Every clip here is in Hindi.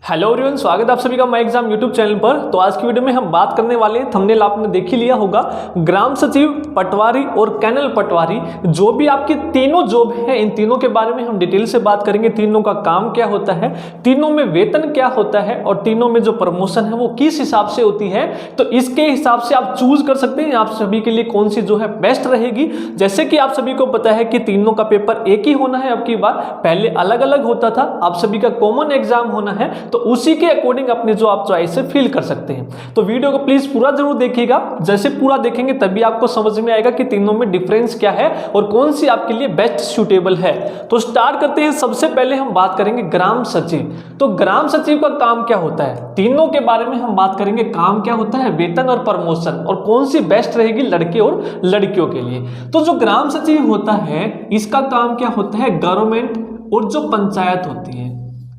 हेलो एवरीवन, स्वागत है आप सभी का माई एग्जाम यूट्यूब चैनल पर। तो आज की वीडियो में हम बात करने वाले हैं, थंबनेल आपने देख ही लिया होगा, ग्राम सचिव, पटवारी और कैनल पटवारी, जो भी आपकी तीनों जॉब है, इन तीनों के बारे में हम डिटेल से बात करेंगे। तीनों का काम क्या होता है, तीनों में वेतन क्या होता है और तीनों में जो प्रमोशन है वो किस हिसाब से होती है। तो इसके हिसाब से आप चूज कर सकते हैं आप सभी के लिए कौन सी जो है बेस्ट रहेगी। जैसे कि आप सभी को पता है कि तीनों का पेपर एक ही होना है, अब की बार पहले अलग अलग होता था, आप सभी का कॉमन एग्जाम होना है, तो उसी के अकॉर्डिंग अपने जो आप चॉइस है फिल कर सकते हैं। तो वीडियो को प्लीज पूरा जरूर देखिएगा, जैसे पूरा देखेंगे तभी आपको समझ में आएगा कि तीनों में डिफरेंस क्या है और कौन सी आपके लिए बेस्ट सूटेबल है। तो स्टार्ट करते हैं। सबसे पहले हम बात करेंगे ग्राम सचिव। तो ग्राम सचिव का काम क्या होता है, तीनों के बारे में हम बात करेंगे। काम क्या होता है, वेतन और प्रमोशन, और कौन सी बेस्ट रहेगी लड़के और लड़कियों के लिए। तो जो ग्राम सचिव होता है, इसका काम क्या होता है, गवर्नमेंट और जो पंचायत होती है,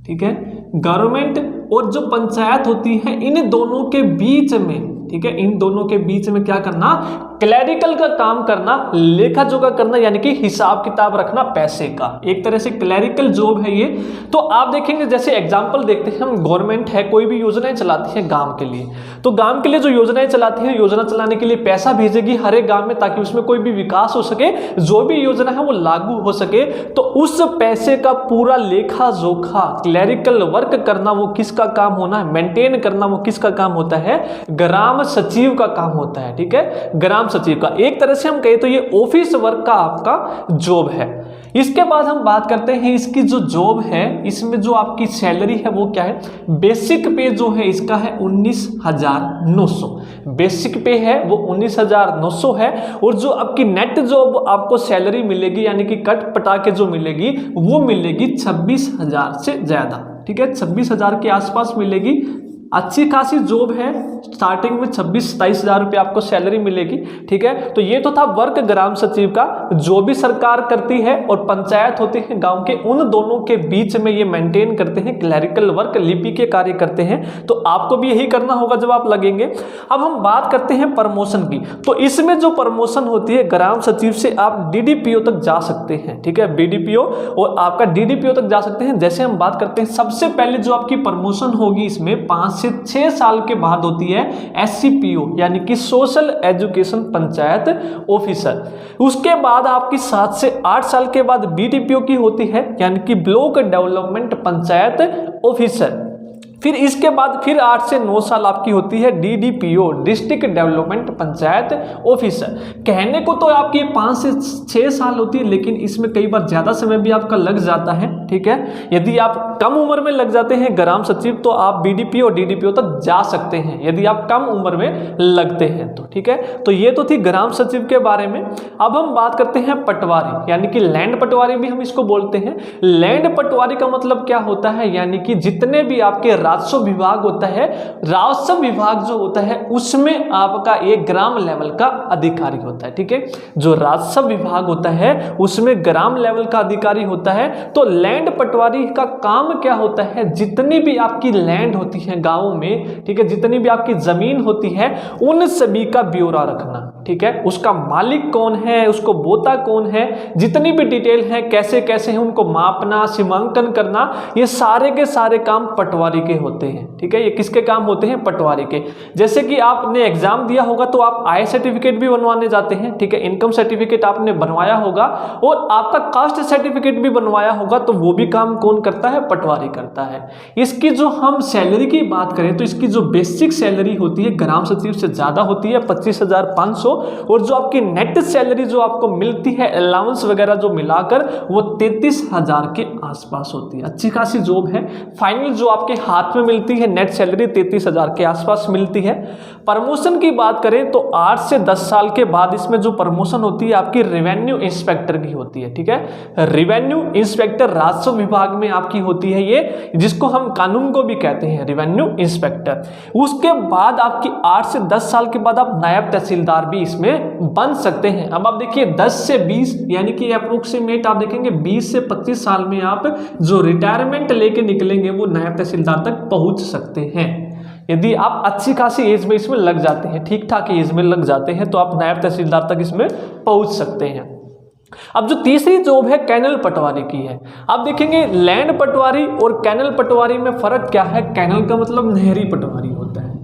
ठीक है, गवर्नमेंट और जो पंचायत होती है, इन दोनों के बीच में, ठीक है, इन दोनों के बीच में क्या करना, क्लैरिकल का काम करना, लेखा जोखा करना, यानी कि हिसाब किताब रखना पैसे का। एक तरह से क्लैरिकल जॉब है ये। तो आप देखेंगे, जैसे एग्जांपल देखते हैं हम, गवर्नमेंट है, कोई भी योजनाएं चलाती है गांव के लिए, तो गांव के लिए जो योजनाएं चलाती है, योजना चलाने के लिए पैसा भेजेगी हर एक गांव में, ताकि उसमें कोई भी विकास हो सके, जो भी योजना है वो लागू हो सके। तो उस पैसे का पूरा लेखा जोखा, क्लैरिकल वर्क करना, वो किसका काम होना है, मेंटेन करना, वो किसका काम होता है, ग्राम सचिव का काम होता है। ठीक है, ग्राम सचिव का एक तरह से हम कहें तो ये ऑफिस वर्क का आपका जॉब है। इसके बाद हम बात करते हैं इसकी जो जॉब है, इसमें जो आपकी सैलरी है वो क्या है। बेसिक पे जो है इसका है 19,900, बेसिक पे है वो 19,900 है। और जो आपकी नेट जॉब आपको सैलरी मिलेगी, यानी कि कट पटा के जो मिलेगी, वो मिलेगी 26,000 से ज्यादा। ठीक है, 26,000 के आसपास मिलेगी। अच्छी खासी जॉब है, स्टार्टिंग में 26-27 हज़ार रुपये आपको सैलरी मिलेगी। ठीक है, तो ये तो था वर्क ग्राम सचिव का, जो भी सरकार करती है और पंचायत होती है गांव के, उन दोनों के बीच में ये मेंटेन करते हैं, क्लैरिकल वर्क, लिपि के कार्य करते हैं। तो आपको भी यही करना होगा जब आप लगेंगे। अब हम बात करते हैं प्रमोशन की। तो इसमें जो प्रमोशन होती है, ग्राम सचिव से आप DDPO तक जा सकते हैं। ठीक है, BDPO और आपका DDPO तक जा सकते हैं। जैसे हम बात करते हैं, सबसे पहले जो आपकी प्रमोशन होगी इसमें 5 से 6 साल के बाद होती है SCPO, यानी कि सोशल एजुकेशन पंचायत ऑफिसर। उसके बाद आपकी 7 से 8 साल के बाद BDPO की होती है, यानी कि ब्लॉक डेवलपमेंट पंचायत ऑफिसर। फिर इसके बाद फिर 8 से 9 साल आपकी होती है DDPO, district development panchayat officer. कहने को तो आपकी 5 से 6 साल होती है, लेकिन इसमें कई बार ज़्यादा समय भी आपका लग जाता है। ठीक है, यदि आप कम उम्र में लग जाते हैं ग्राम सचिव, तो आप BDPO और DDPO तक जा सकते हैं, यदि आप कम उम्र में लगते हैं तो। ठीक है, तो ये तो थी ग्राम सचिव के बारे में। अब हम बात करते हैं पटवारी, यानी कि लैंड पटवारी भी हम इसको बोलते हैं। लैंड पटवारी का मतलब क्या होता है, यानी कि जितने भी आपके राजस्व विभाग होता है, राजस्व विभाग जो होता है उसमें आपका एक ग्राम लेवल का अधिकारी होता है। ठीक है, जो राजस्व विभाग होता है उसमें ग्राम लेवल का अधिकारी होता है। तो लैंड पटवारी का काम क्या होता है, जितनी भी आपकी लैंड होती है गांवों में, ठीक है, जितनी भी आपकी जमीन होती है, उन सभी का ब्यौरा रखना। ठीक है, उसका मालिक कौन है, उसको बोता कौन है, जितनी भी डिटेल है, कैसे कैसे है, उनको मापना, सीमांकन करना, ये सारे के सारे काम पटवारी के होते हैं। ठीक है, ये किसके काम होते हैं, पटवारी के। जैसे कि आपने एग्जाम दिया होगा तो आप आय सर्टिफिकेट भी बनवाने जाते हैं। ठीक है, इनकम सर्टिफिकेट आपने बनवाया होगा और आपका कास्ट सर्टिफिकेट भी बनवाया होगा, तो वो भी काम कौन करता है, पटवारी करता है। इसकी जो हम सैलरी की बात करें तो इसकी जो बेसिक सैलरी होती है ग्राम सचिव से ज्यादा होती है, 25,500। और जो आपकी नेट सैलरी जो आपको मिलती है, अलाउंस वगैरह जो मिलाकर, वो 33,000 के आसपास होती है। अच्छी खासी जॉब है। फाइनल जो आपके हाथ में मिलती है नेट सैलरी 33,000 के आसपास मिलती है। प्रमोशन की बात करें तो 8 से 10 साल के बाद इसमें जो प्रमोशन होती है आपकी रेवेन्यू इंस्पेक्टर की होती है। ठीक है, रेवेन्यू इंस्पेक्टर राजस्व विभाग में आपकी होती है ये, जिसको हम कानून को भी कहते हैं, रेवेन्यू इंस्पेक्टर। उसके बाद आपकी 8 से 10 साल के बाद आप नायब तहसीलदार भी इसमें बन सकते हैं। अब आप देखिए 10 से 20, यानी कि अप्रोक्सीमेट आप देखेंगे 20 से 25 साल में आप जो रिटायरमेंट लेके निकलेंगे वो नायब तहसीलदार तक पहुंच सकते हैं। यदि आप अच्छी खासी एज में इसमें लग जाते हैं, ठीक ठाक एज में लग जाते हैं, तो आप नायब तहसीलदार तक इसमें पहुंच सकते हैं। अब जो तीसरी जॉब है कैनल पटवारी की है। आप देखेंगे लैंड पटवारी और कैनल पटवारी में फर्क क्या है। कैनल का मतलब नहरी पटवारी होता है।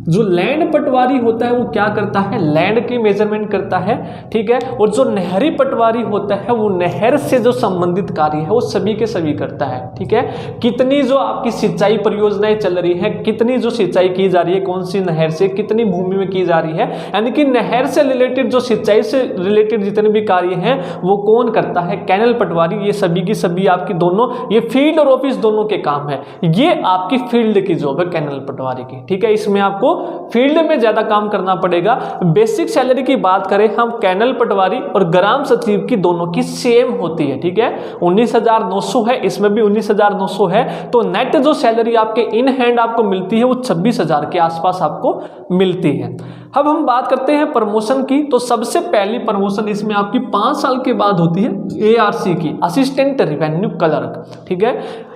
जो लैंड पटवारी होता है वो क्या करता है, लैंड की मेजरमेंट करता है, ठीक है। और जो नहरी पटवारी होता है वो नहर से जो संबंधित कार्य है वो सभी के सभी करता है, ठीक है। कितनी जो आपकी सिंचाई परियोजनाएं चल रही है, कितनी जो सिंचाई की जा रही है, कौन सी नहर से कितनी भूमि में की जा रही है, यानी कि नहर से रिलेटेड जो सिंचाई से रिलेटेड जितने भी कार्य हैं वो कौन करता है, कैनल पटवारी। ये सभी की सभी आपकी दोनों, ये फील्ड और ऑफिस दोनों के काम है। ये आपकी फील्ड की जॉब है कैनल पटवारी की, ठीक है। इसमें आपको फील्ड में ज्यादा काम करना पड़ेगा। बेसिक सैलरी की बात करें हम, कैनल पटवारी और ग्राम सचिव की दोनों की सेम होती है, ठीक है। 19,900 है, इसमें भी 19,900 है। तो नेट जो सैलरी आपके इन हैंड आपको मिलती है वो 26,000 के आसपास आपको मिलती है। अब हम बात करते हैं प्रमोशन की। तो सबसे पहली प्रमोशन इसमें आपकी 5 साल के बाद होती है ARC की, असिस्टेंट रेवेन्यू क्लर्क, ठीक है।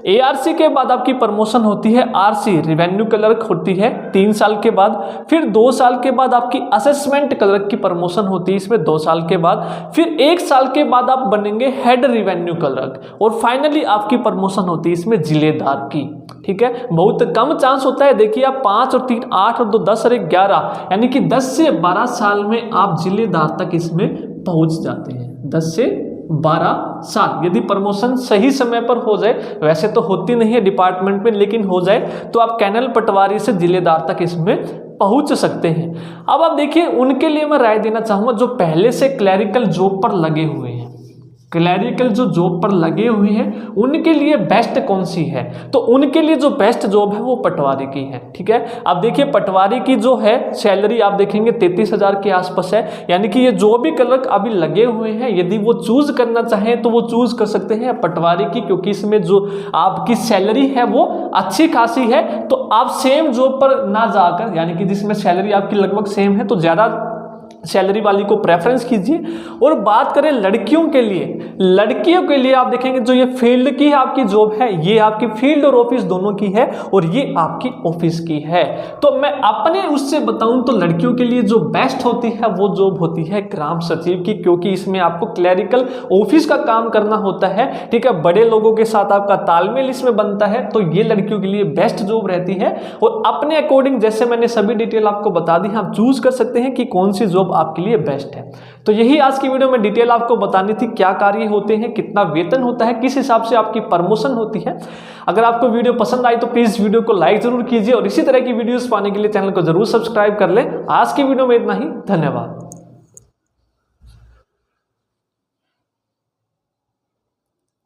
ARC के बाद आपकी प्रमोशन होती है RC, रेवेन्यू क्लर्क होती है 3 साल के बाद। फिर 2 साल के बाद आपकी असेसमेंट क्लर्क की प्रमोशन होती है इसमें 2 साल के बाद। फिर 1 साल के बाद आप बनेंगे हेड रेवेन्यू क्लर्क। और फाइनली आपकी प्रमोशन होती है इसमें जिलेदार की, ठीक है। बहुत कम चांस होता है, देखिए आप 5 और 3 8 और 2 10 और 11, यानी कि 10 से 12 साल में आप जिलेदार तक इसमें पहुंच जाते हैं। 10 से 12 साल यदि प्रमोशन सही समय पर हो जाए, वैसे तो होती नहीं है डिपार्टमेंट में, लेकिन हो जाए तो आप कैनल पटवारी से जिलेदार तक इसमें पहुंच सकते हैं। अब आप देखिए उनके लिए मैं राय देना चाहूंगा जो पहले से क्लैरिकल जॉब पर लगे हुए हैं, क्लैरिकल जो जॉब पर लगे हुए हैं उनके लिए बेस्ट कौन सी है। तो उनके लिए जो बेस्ट जॉब है वो पटवारी की है, ठीक है। अब देखिए पटवारी की जो है सैलरी आप देखेंगे 33,000 के आसपास है। यानी कि ये जो भी क्लर्क अभी लगे हुए हैं यदि वो चूज करना चाहें तो वो चूज कर सकते हैं पटवारी की, क्योंकि इसमें जो आपकी सैलरी है वो अच्छी खासी है। तो आप सेम जॉब पर ना जाकर, यानी कि जिसमें सैलरी आपकी लगभग सेम है, तो ज़्यादा सैलरी वाली को प्रेफरेंस कीजिए। और बात करें लड़कियों के लिए, लड़कियों के लिए आप देखेंगे जो ये फील्ड की आपकी जॉब है, ये आपकी फील्ड और ऑफिस दोनों की है और ये आपकी ऑफिस की है। तो मैं अपने उससे बताऊं तो लड़कियों के लिए जो बेस्ट होती है वो जॉब होती है ग्राम सचिव की, क्योंकि इसमें आपको क्लैरिकल ऑफिस का काम करना होता है, ठीक है। बड़े लोगों के साथ आपका तालमेल इसमें बनता है, तो ये लड़कियों के लिए बेस्ट जॉब रहती है। और अपने अकॉर्डिंग जैसे मैंने सभी डिटेल आपको बता दी, आप चूज कर सकते हैं कि कौन सी जॉब आपके लिए बेस्ट है। तो यही आज की वीडियो में डिटेल आपको बतानी थी, क्या कार्य होते हैं, कितना वेतन होता है, किस हिसाब से आपकी प्रमोशन होती है। अगर आपको वीडियो पसंद आई तो प्लीज वीडियो को लाइक जरूर कीजिए और इसी तरह की वीडियोस पाने के लिए चैनल को जरूर सब्सक्राइब कर लें। आज की वीडियो में इतना ही, धन्यवाद।